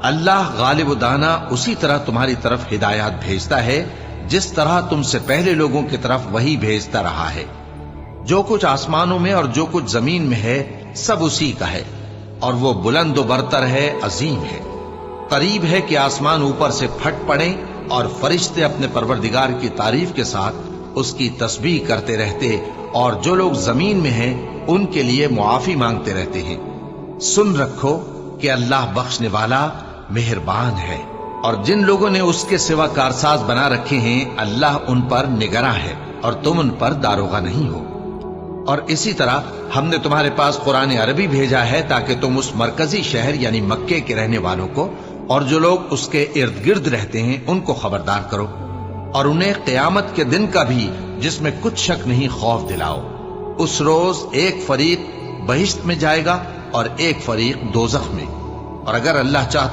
اللہ غالب و دانا اسی طرح تمہاری طرف ہدایات بھیجتا ہے جس طرح تم سے پہلے لوگوں کی طرف وہی بھیجتا رہا ہے۔ جو کچھ آسمانوں میں اور جو کچھ زمین میں ہے سب اسی کا ہے، اور وہ بلند و برتر ہے، عظیم ہے۔ قریب ہے کہ آسمان اوپر سے پھٹ پڑے اور فرشتے اپنے پروردگار کی تعریف کے ساتھ اس کی تسبیح کرتے رہتے، اور جو لوگ زمین میں ہیں ان کے لیے معافی مانگتے رہتے ہیں۔ سن رکھو کہ اللہ بخشنے والا مہربان ہے، اور جن لوگوں نے اس کے سوا کارساز بنا رکھے ہیں اللہ ان پر نگراں ہے، اور تم ان پر داروغہ نہیں ہو۔ اور اسی طرح ہم نے تمہارے پاس قرآن عربی بھیجا ہے تاکہ تم اس مرکزی شہر یعنی مکے کے رہنے والوں کو اور جو لوگ اس کے ارد گرد رہتے ہیں ان کو خبردار کرو، اور انہیں قیامت کے دن کا بھی جس میں کچھ شک نہیں خوف دلاؤ۔ اس روز ایک فریق بہشت میں جائے گا اور ایک فریق دوزخ میں، اور اگر اللہ چاہتا